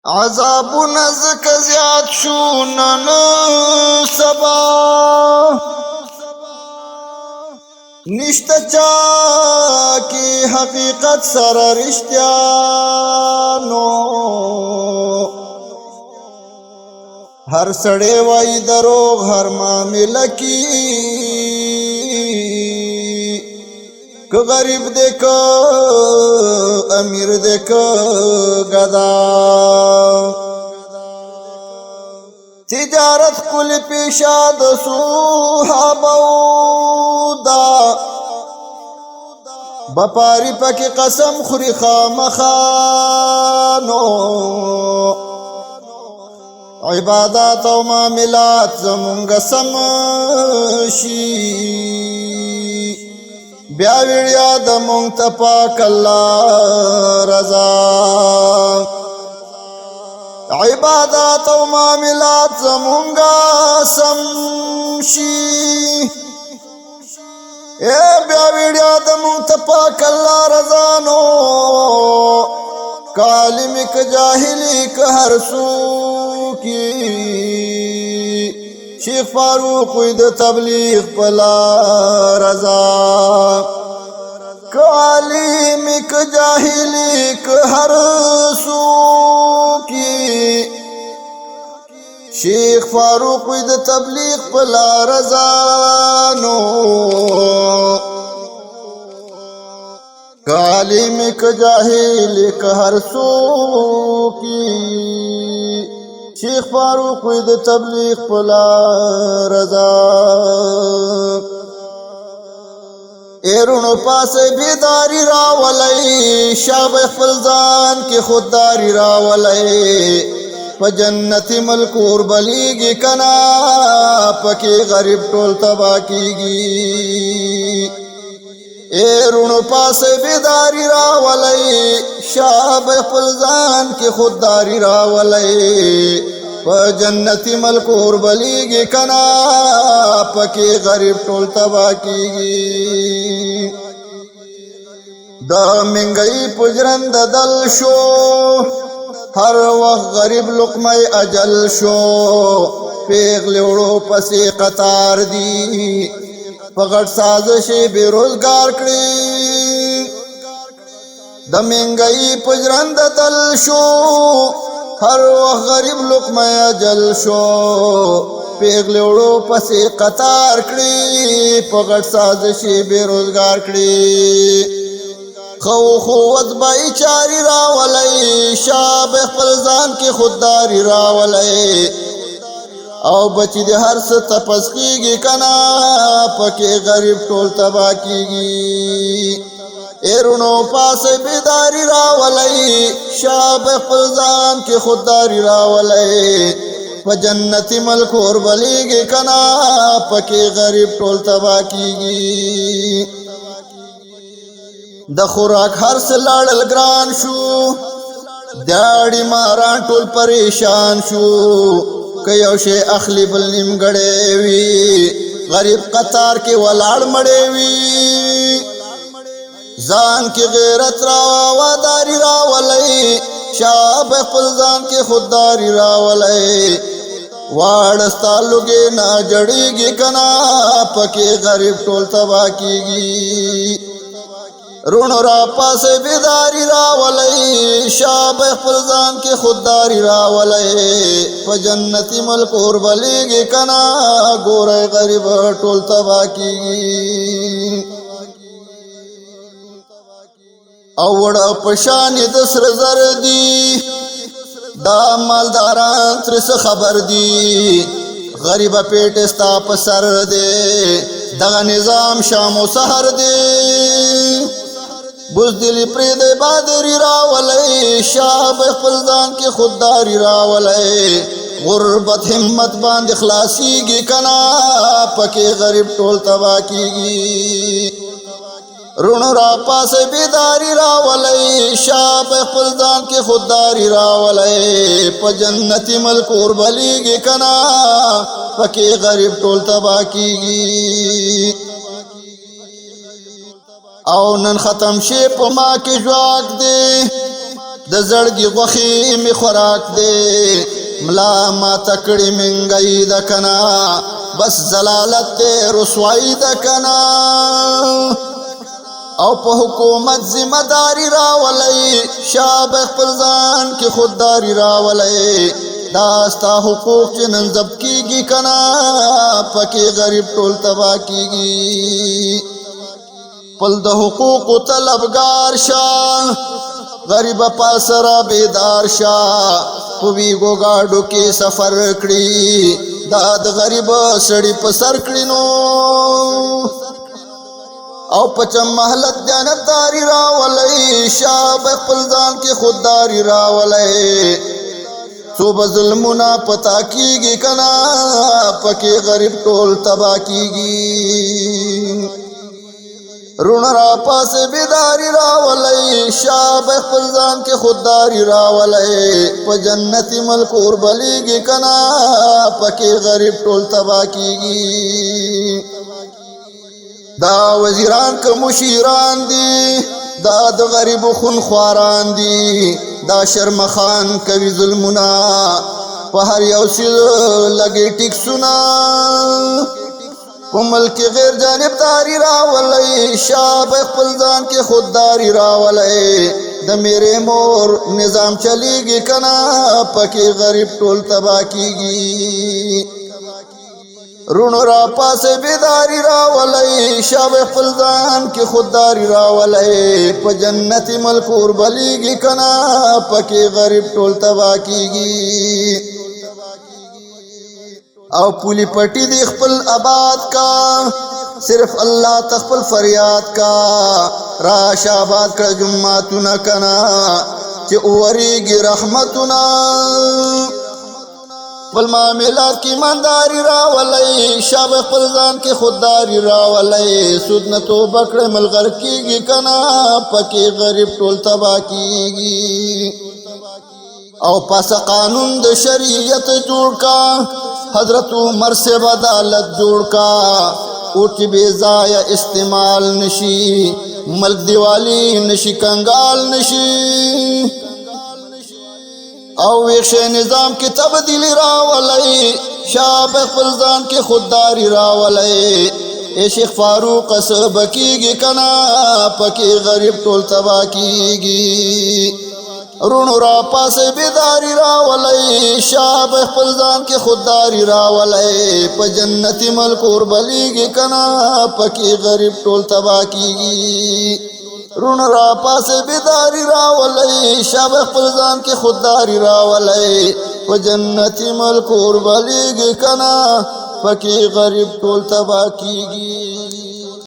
عذابونه ځکه زیات شو نن سبا نشته چا کې حقیقت سره رښتیا نو هر سړی وای دروغ هر معامله کې که غریب دې که امیر دې که گدا تجارت کل پیشا د صحابو دا بپاری پکی قسم خوری خامخانو عبادات و معاملات زمونږ سم شي بیا ویړیا د مونږ ته پاک الله رضا عبادات و معاملات زمونږ سم شي بیا ویړیا د مونږ ته پاک الله رضا نو کالم ک جاهلی ک هر سو کی شیخ فاروق د تبلیغ پلا رضا کالم ک جاهلی ک هر سو کی شیخ فاروق د تبلیغ پلا رضا نو کالم ک جاہل ک ہر سو کی شیخ فاروق د تبلیغ پلا رضا ایرونو پاس بیداری راولی شاب فلزان کی خودداری راولی پا جنتی ملکور بلیگی کنا پکی غریب ٹول تبا کیگی ایرونو پاس بیداری راولی شاب فلزان کی خودداری راولی پا جنتی ملکور بلیگی کنا پکی غریب ٹول تبا کیگی دا منگئی پجرند دل شو ہر وقت غریب لقمه اجل شو پیغلی وڑو پسی قطار دی پغٹ سازش بیروزگار کړي د منګي پجرند دل شو هر وخت غریب لقمه اجل شو پیغلی وړو پسې قطار کړي پغٹ سازش بیروزگار کړي خو وضبای چاری راولی شاب خپل ځان کې خودداری راولی او بچی دی هر څه تپس کیږي کنا پکې غریب ټول تبا کیږي ایرونو پاس بیداری راولی شاب خپل ځان کې خودداری راولی په جنتی ملکور بلیږي کنا پکې غریب ټول تبا کیږي د خوراک هر څه لاړل ګران شو دیاړي ماران ټول پریشان شو که یو شی اخلی بل نیمګړی وي غریب قطار کې ولاړ مړی وي ځان کې غیرت راواداری راولی شاب خپل ځان کې خودداری راولی واړه ستا لوګې نه جړېږي کنا پکې غریب ټول تبا کیږي رونو را پاس بیداری راولی شاب خپل ځان کې خودداری راولی په جنتی ملکور بلیږي کنا ګوره غریب ټول تبا کیږي او وړه پشان د سر زر دی دا مالداران تر څه خبر دی غریب پیټ ستا په سر دی دغه نظام شام و سحر دی بزدلی پرید بادری راولی شاب خپل ځان کې خودداری راولی غربت همت باندې خلاصیږي کنا پکې غریب ټول تبا کیږي رونو را پاس بیداری راولی شاب خپل ځان کې خودداری راولی په جنتی ملکور بلیږي کنا پکې غریب ټول تبا کیږي او نن ختم شي په ما کې ژواک دی د زړګي غوښې مې خوراک دی ملا ماته کړې منګۍ ده کنا بس ضلالت دی رسوایي ده کنا او په حکومت ذمہ داری راولئ شاب خپل ځان کې خودداری راولئ دا ستا حقوق چې نن ضبط کیږي کنا پکې غریب ټول تباه کیږي خپل د حقوقو طلبګار شه غریب پاسره بیدار شه په ویګو ګاډو کې سفر کړي دا د غریب سړي په سر کړي نو او پچم محلت دیانتداری راولئ شاب خپل ځان کې خودداری راولئ څو به ظلمونه پتا کیږي کنا پکې غریب ټول تباه کیږي رون را پاسې بیداری راولئ شاب خپل ځان کې خودداری راولئ په جنتي ملک اور بلیږي کنا پکې غریب ټول تباه کیږي دا وزیران که مشیران دي دا د غریب خونخواران دي دا شرمخان کوي ظلمونه په هر یو څیز لګي ټیکسونه په ملک غیر جانبداري راولئ شاب خپل ځان کې خودداري راولئ د میرے مور نظام چلیږي کنا پکې غریب ټول تباه کیږي رونو را پاسې بیداری راولئ شاب خپل ځان کې خودداری راولئ په جنتي ملک اور بلیږي کنا پکې غریب ټول تباه کیږي او پولی پټی دی خپل آباد کا صرف الله تخپل فریاد کا راش آباد کړه جمعتونه کنا چې اوریږي رحمتونه خپل معاملات کی ایمانداری راولئ شاب خپل ځان کې خودداری راولئ سود نه توبه کړه ملغر کیږي کنا پکې غریب ټول تباه کیږي او پس قانون د شریعت جوړ کا حضرت عمر سے عدالت جوړ کا اوټ بے ضایع استعمال نشي ملک دیوالی نشي کنگال نشي او ویښه نظام کې تبدیلی راولئ شاب خپل ځان کې خودداری راولئ اے شیخ فاروق سب کیږي کنا پکې غریب ټول تباه کیږي رونو را پاسې بیداری راولئ شاب خپل ځان کې خودداری راولئ په جنتي ملک اور بلیږي کنا پکې غریب ټول تباه کیږي رونو را پاسې بیداری راولئ شاب خپل ځان کې خودداری راولئ په جنتي ملک اور بلیږي کنا پکې غریب ټول تباه کیږي